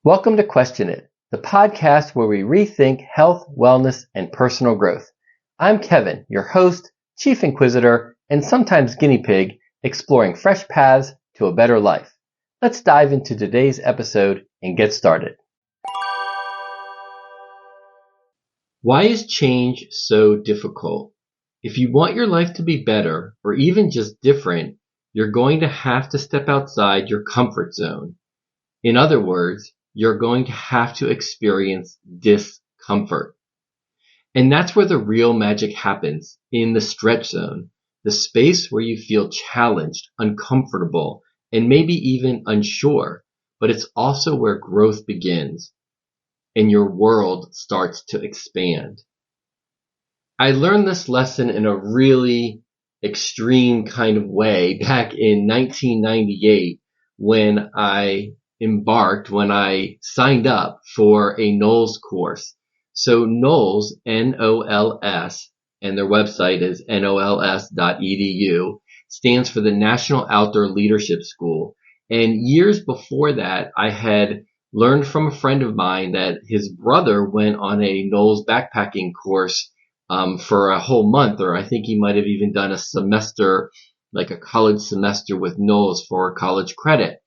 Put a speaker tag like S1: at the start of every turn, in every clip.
S1: Welcome to Question It, the podcast where we rethink health, wellness, and personal growth. I'm Kevin, your host, chief inquisitor, and sometimes guinea pig, exploring fresh paths to a better life. Let's dive into today's episode and get started. Why is change so difficult? If you want your life to be better, or even just different, you're going to have to step outside your comfort zone. In other words, you're going to have to experience discomfort. And that's where the real magic happens, in the stretch zone, the space where you feel challenged, uncomfortable, and maybe even unsure. But it's also where growth begins and your world starts to expand. I learned this lesson in a really extreme kind of way back in 1998 when I signed up for a NOLS course. So NOLS, N-O-L-S, and their website is nols.edu, stands for the National Outdoor Leadership School. And years before that, I had learned from a friend of mine that his brother went on a NOLS backpacking course for a whole month, or I think he might have even done a semester, like a college semester with NOLS for college credit.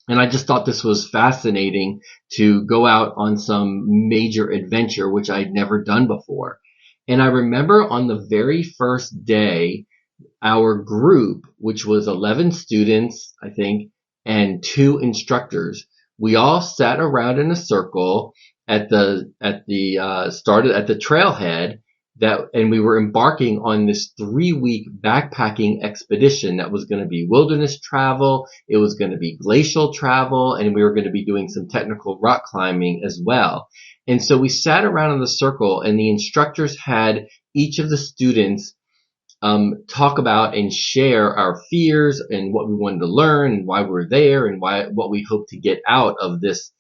S1: And I just thought this was fascinating to go out on some major adventure, which I'd never done before. And I remember on the very first day, our group, which was 11 students, I think, and 2 instructors, we all sat around in a circle at the trailhead and we were embarking on this 3-week backpacking expedition that was going to be wilderness travel. It was going to be glacial travel, and we were going to be doing some technical rock climbing as well. And so we sat around in the circle, and the instructors had each of the students talk about and share our fears and what we wanted to learn and why we're there and what we hope to get out of this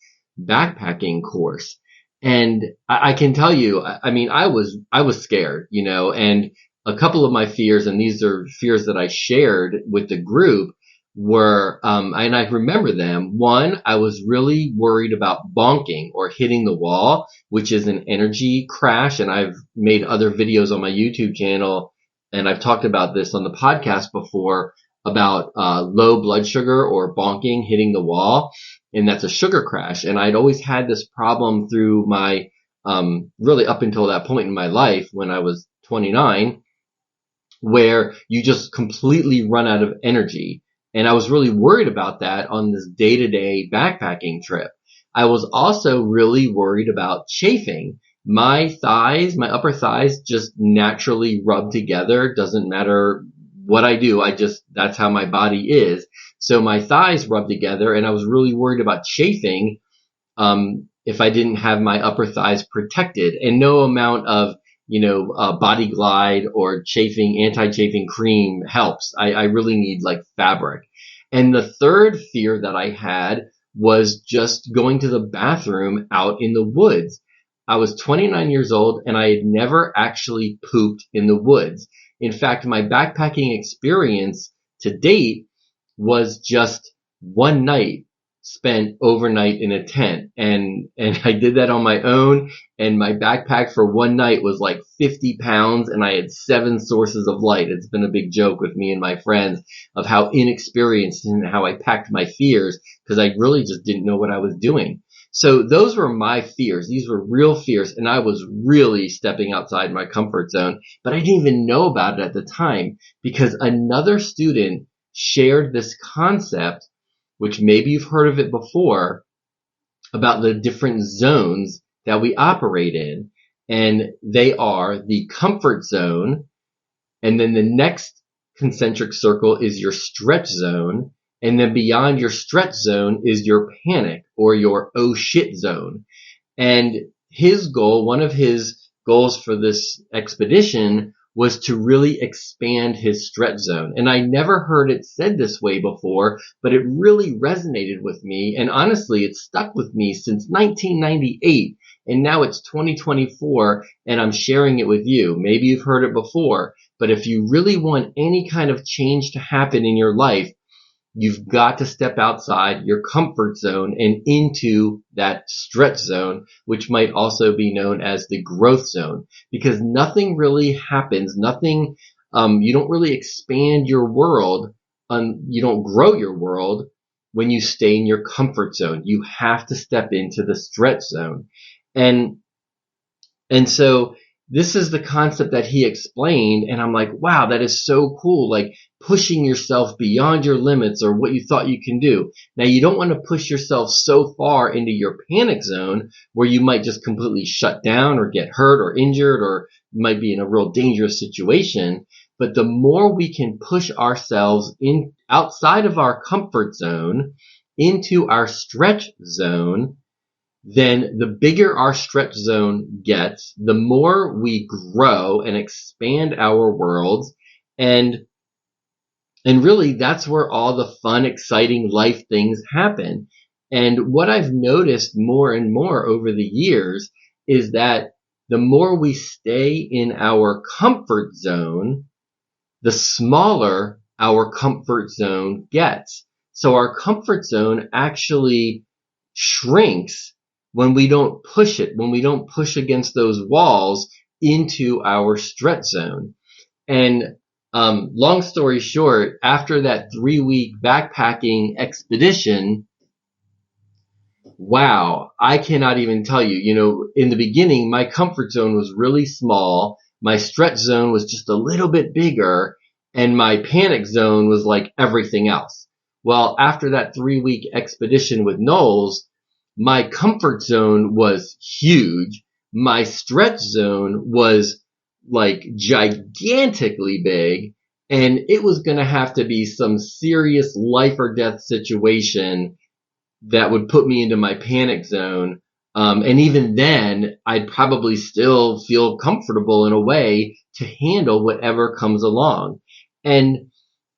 S1: backpacking course. And I can tell you, I mean, I was scared, and a couple of my fears, and these are fears that I shared with the group, were, and I remember them. One, I was really worried about bonking or hitting the wall, which is an energy crash. And I've made other videos on my YouTube channel, and I've talked about this on the podcast before about low blood sugar or bonking, hitting the wall. And that's a sugar crash. And I'd always had this problem through my, really up until that point in my life when I was 29, where you just completely run out of energy. And I was really worried about that on this day-to-day backpacking trip. I was also really worried about chafing. My upper thighs just naturally rub together. Doesn't matter what I do. That's how my body is. So my thighs rubbed together, and I was really worried about chafing if I didn't have my upper thighs protected. And no amount of Body Glide or anti-chafing cream helps. I really need like fabric. And the third fear that I had was just going to the bathroom out in the woods. I was 29 years old, and I had never actually pooped in the woods. In fact, my backpacking experience to date was just one night spent overnight in a tent. And I did that on my own, and my backpack for one night was like 50 pounds, and I had 7 sources of light. It's been a big joke with me and my friends of how inexperienced and how I packed my fears, because I really just didn't know what I was doing. So those were my fears. These were real fears, and I was really stepping outside my comfort zone, but I didn't even know about it at the time, because another student shared this concept, which maybe you've heard of it before, about the different zones that we operate in. And they are the comfort zone, and then the next concentric circle is your stretch zone, and then beyond your stretch zone is your panic or your oh shit zone. And one of his goals for this expedition was to really expand his stretch zone. And I never heard it said this way before, but it really resonated with me. And honestly, it stuck with me since 1998. And now it's 2024, and I'm sharing it with you. Maybe you've heard it before, but if you really want any kind of change to happen in your life, you've got to step outside your comfort zone and into that stretch zone, which might also be known as the growth zone, because nothing really happens. You don't really expand your world. You don't grow your world when you stay in your comfort zone. You have to step into the stretch zone. And so this is the concept that he explained. And I'm like, wow, that is so cool. Like pushing yourself beyond your limits or what you thought you can do. Now you don't want to push yourself so far into your panic zone where you might just completely shut down or get hurt or injured or might be in a real dangerous situation. But the more we can push ourselves in outside of our comfort zone into our stretch zone, then the bigger our stretch zone gets, the more we grow and expand our worlds. And really that's where all the fun, exciting life things happen. And what I've noticed more and more over the years is that the more we stay in our comfort zone, the smaller our comfort zone gets. So our comfort zone actually shrinks when we don't push it, when we don't push against those walls into our stretch zone. And long story short, after that 3-week backpacking expedition, wow, I cannot even tell you. You know, in the beginning, my comfort zone was really small. My stretch zone was just a little bit bigger, and my panic zone was like everything else. Well, after that 3-week expedition with NOLS, my comfort zone was huge. My stretch zone was like gigantically big, and it was going to have to be some serious life or death situation that would put me into my panic zone. And even then, I'd probably still feel comfortable in a way to handle whatever comes along. And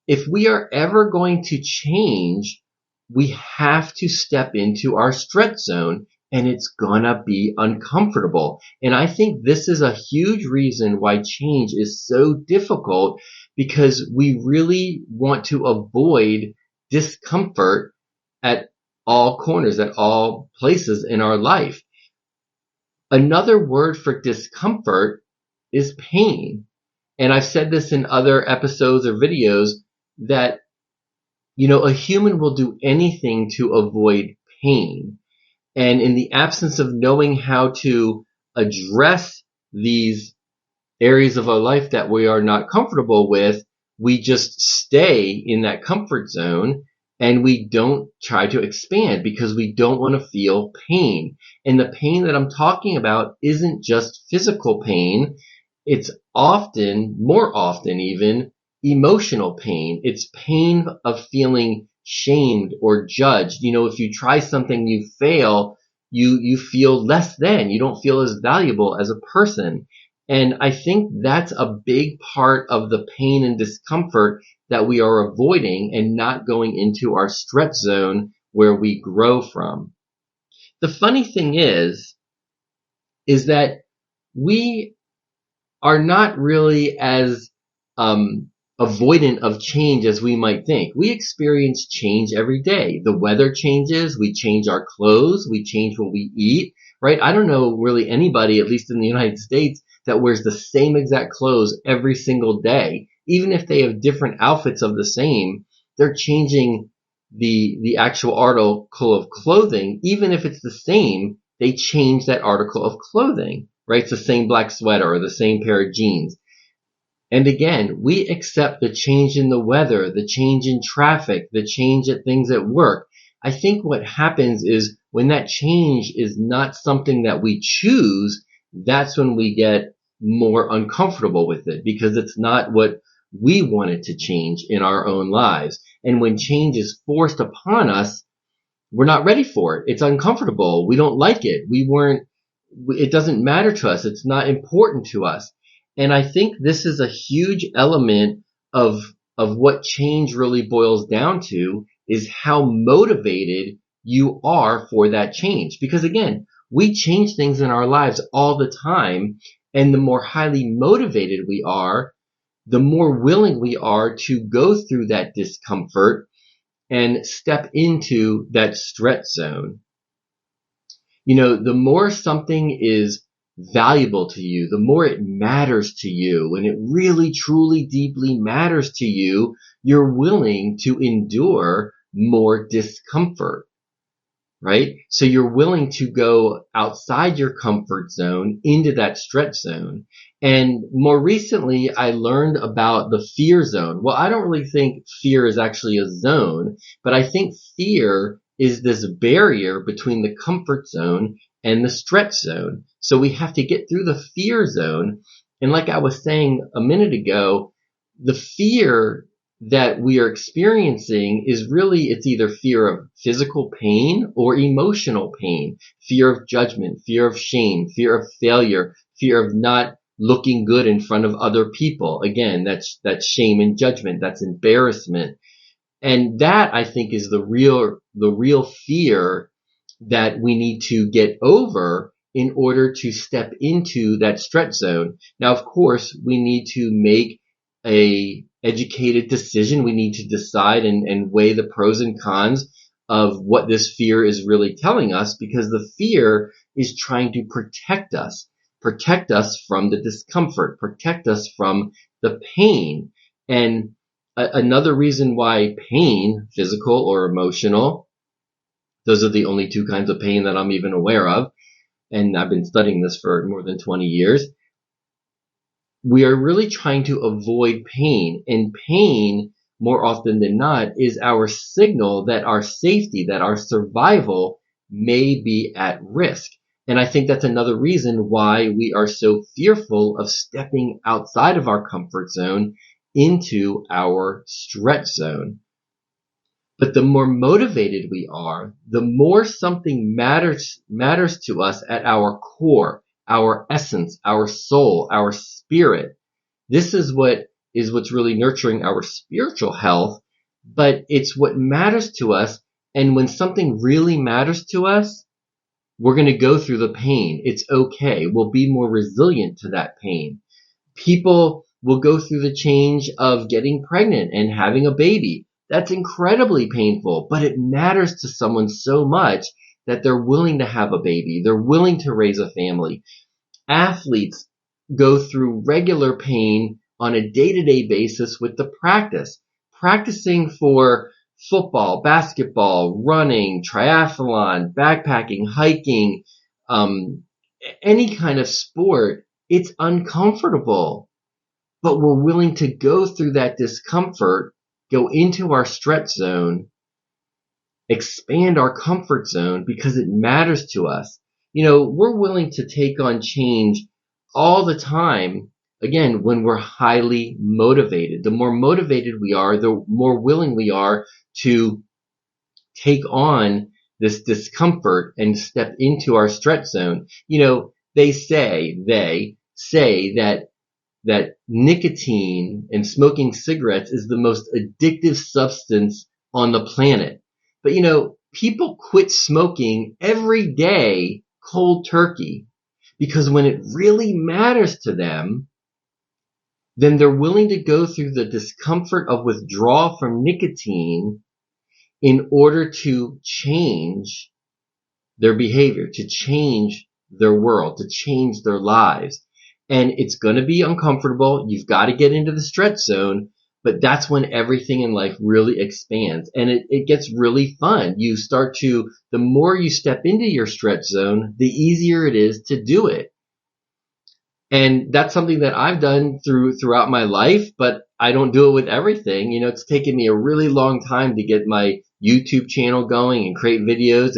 S1: if we are ever going to change, we have to step into our stretch zone, and it's gonna be uncomfortable. And I think this is a huge reason why change is so difficult, because we really want to avoid discomfort at all corners, at all places in our life. Another word for discomfort is pain. And I've said this in other episodes or videos that, you know, a human will do anything to avoid pain. And in the absence of knowing how to address these areas of our life that we are not comfortable with, we just stay in that comfort zone and we don't try to expand because we don't want to feel pain. And the pain that I'm talking about isn't just physical pain. It's often, more often even, emotional pain. It's pain of feeling shamed or judged. You know, if you try something, you fail, you feel less than. You don't feel as valuable as a person. And I think that's a big part of the pain and discomfort that we are avoiding and not going into our stretch zone where we grow from. The funny thing is that we are not really as avoidant of change as we might think. We experience change every day. The weather changes, we change our clothes, we change what we eat, right? I don't know really anybody, at least in the United States, that wears the same exact clothes every single day. Even if they have different outfits of the same, they're changing the actual article of clothing. Even if it's the same, they change that article of clothing, right? It's the same black sweater or the same pair of jeans. And again, we accept the change in the weather, the change in traffic, the change at things at work. I think what happens is when that change is not something that we choose, that's when we get more uncomfortable with it because it's not what we wanted to change in our own lives. And when change is forced upon us, we're not ready for it. It's uncomfortable. We don't like it. It doesn't matter to us. It's not important to us. And I think this is a huge element of what change really boils down to, is how motivated you are for that change. Because again, we change things in our lives all the time. And the more highly motivated we are, the more willing we are to go through that discomfort and step into that stretch zone. The more something is valuable to you, the more it matters to you, and it really, truly, deeply matters to you, you're willing to endure more discomfort, right? So you're willing to go outside your comfort zone into that stretch zone. And more recently, I learned about the fear zone. Well, I don't really think fear is actually a zone, but I think fear is this barrier between the comfort zone and the stretch zone. So we have to get through the fear zone. And like I was saying a minute ago, the fear that we are experiencing is really, it's either fear of physical pain or emotional pain, fear of judgment, fear of shame, fear of failure, fear of not looking good in front of other people. Again, that's shame and judgment. That's embarrassment. And that, I think, is the real fear that we need to get over in order to step into that stretch zone. Now, of course, we need to make a educated decision. We need to decide and weigh the pros and cons of what this fear is really telling us, because the fear is trying to protect us from the discomfort, protect us from the pain. And another reason why pain, physical or emotional, those are the only two kinds of pain that I'm even aware of, and I've been studying this for more than 20 years. We are really trying to avoid pain, and pain, more often than not, is our signal that our safety, that our survival may be at risk. And I think that's another reason why we are so fearful of stepping outside of our comfort zone into our stretch zone. But the more motivated we are, the more something matters to us at our core, our essence, our soul, our spirit. This is what's really nurturing our spiritual health, but it's what matters to us. And when something really matters to us, we're going to go through the pain. It's okay. We'll be more resilient to that pain. People will go through the change of getting pregnant and having a baby. That's incredibly painful, but it matters to someone so much that they're willing to have a baby. They're willing to raise a family. Athletes go through regular pain on a day-to-day basis with the practicing for football, basketball, running, triathlon, backpacking, hiking, any kind of sport. It's uncomfortable, but we're willing to go through that discomfort, go into our stretch zone, expand our comfort zone because it matters to us. We're willing to take on change all the time, again, when we're highly motivated. The more motivated we are, the more willing we are to take on this discomfort and step into our stretch zone. They say that nicotine and smoking cigarettes is the most addictive substance on the planet. But people quit smoking every day cold turkey, because when it really matters to them, then they're willing to go through the discomfort of withdrawal from nicotine in order to change their behavior, to change their world, to change their lives. And it's going to be uncomfortable. You've got to get into the stretch zone, but that's when everything in life really expands and it gets really fun. The more you step into your stretch zone, the easier it is to do it. And that's something that I've done throughout my life, but I don't do it with everything. It's taken me a really long time to get my YouTube channel going and create videos.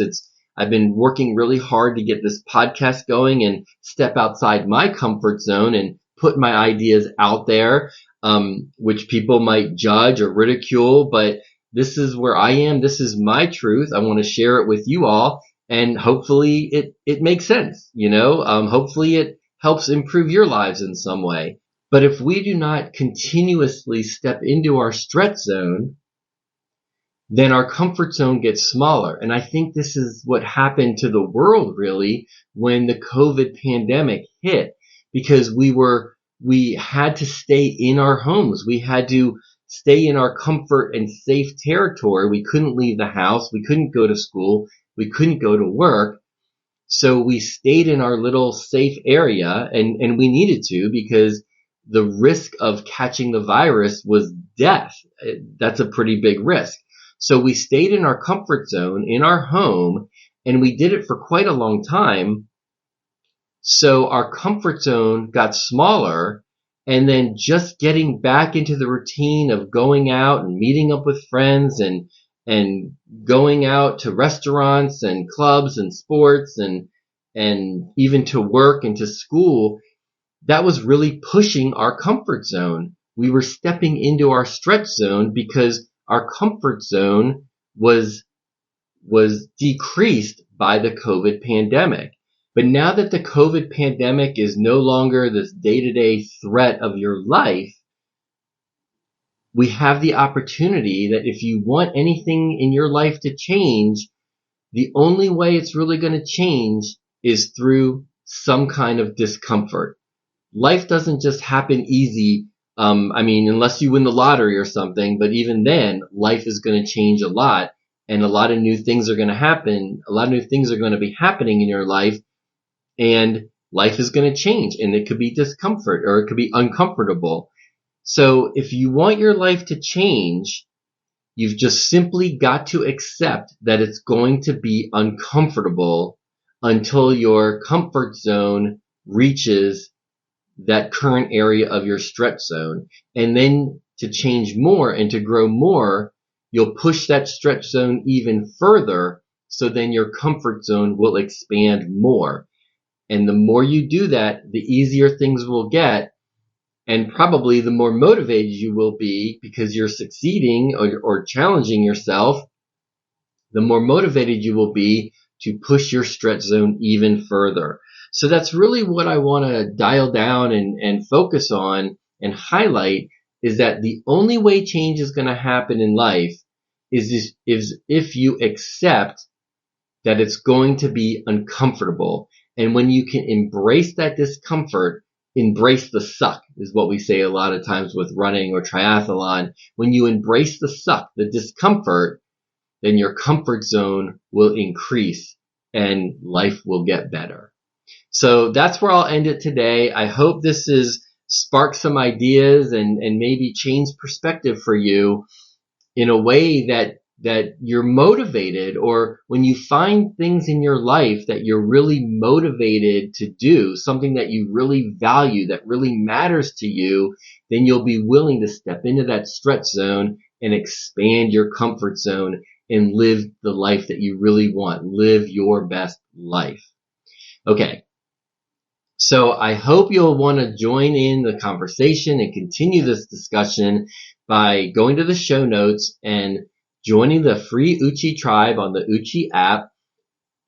S1: I've been working really hard to get this podcast going and step outside my comfort zone and put my ideas out there, which people might judge or ridicule, but this is where I am. This is my truth. I want to share it with you all, and hopefully it makes sense. Hopefully it helps improve your lives in some way. But if we do not continuously step into our stretch zone, then our comfort zone gets smaller. And I think this is what happened to the world really when the COVID pandemic hit, because we had to stay in our homes. We had to stay in our comfort and safe territory. We couldn't leave the house. We couldn't go to school. We couldn't go to work. So we stayed in our little safe area, and we needed to, because the risk of catching the virus was death. That's a pretty big risk. So we stayed in our comfort zone in our home, and we did it for quite a long time. So our comfort zone got smaller, and then just getting back into the routine of going out and meeting up with friends and going out to restaurants and clubs and sports and even to work and to school, that was really pushing our comfort zone. We were stepping into our stretch zone because our comfort zone was decreased by the COVID pandemic. But now that the COVID pandemic is no longer this day-to-day threat of your life, we have the opportunity that if you want anything in your life to change, the only way it's really going to change is through some kind of discomfort. Life doesn't just happen easy. Unless you win the lottery or something, but even then, life is going to change a lot, and a lot of new things are going to happen. A lot of new things are going to be happening in your life, and life is going to change, and it could be discomfort or it could be uncomfortable. So if you want your life to change, you've just simply got to accept that it's going to be uncomfortable until your comfort zone reaches that current area of your stretch zone. And then to change more and to grow more, you'll push that stretch zone even further, so then your comfort zone will expand more. And the more you do that, the easier things will get, and probably the more motivated you will be because you're succeeding or challenging yourself. The more motivated you will be to push your stretch zone even further. So that's really what I want to dial down and focus on and highlight, is that the only way change is going to happen in life is if you accept that it's going to be uncomfortable. And when you can embrace that discomfort, embrace the suck is what we say a lot of times with running or triathlon. When you embrace the suck, the discomfort, then your comfort zone will increase and life will get better. So that's where I'll end it today. I hope this has sparked some ideas and maybe changed perspective for you in a way that you're motivated, or when you find things in your life that you're really motivated to do, something that you really value, that really matters to you, then you'll be willing to step into that stretch zone and expand your comfort zone and live the life that you really want. Live your best life. Okay. So I hope you'll want to join in the conversation and continue this discussion by going to the show notes and joining the free Uchi tribe on the Uchi app,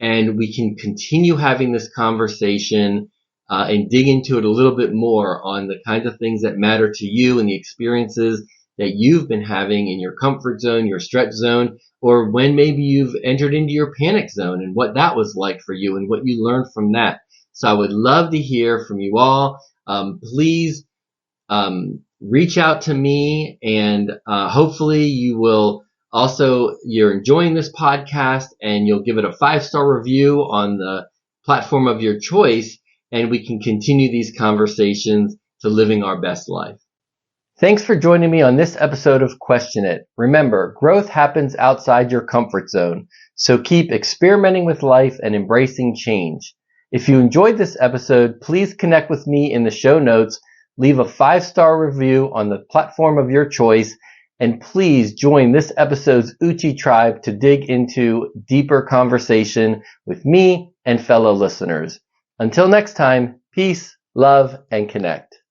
S1: and we can continue having this conversation and dig into it a little bit more on the kinds of things that matter to you and the experiences that you've been having in your comfort zone, your stretch zone, or when maybe you've entered into your panic zone and what that was like for you and what you learned from that. So I would love to hear from you all. Please reach out to me, and hopefully you're enjoying this podcast and you'll give it a 5-star review on the platform of your choice, and we can continue these conversations to living our best life. Thanks for joining me on this episode of Question It. Remember, growth happens outside your comfort zone, so keep experimenting with life and embracing change. If you enjoyed this episode, please connect with me in the show notes, leave a 5-star review on the platform of your choice, and please join this episode's Uchi tribe to dig into deeper conversation with me and fellow listeners. Until next time, peace, love, and connect.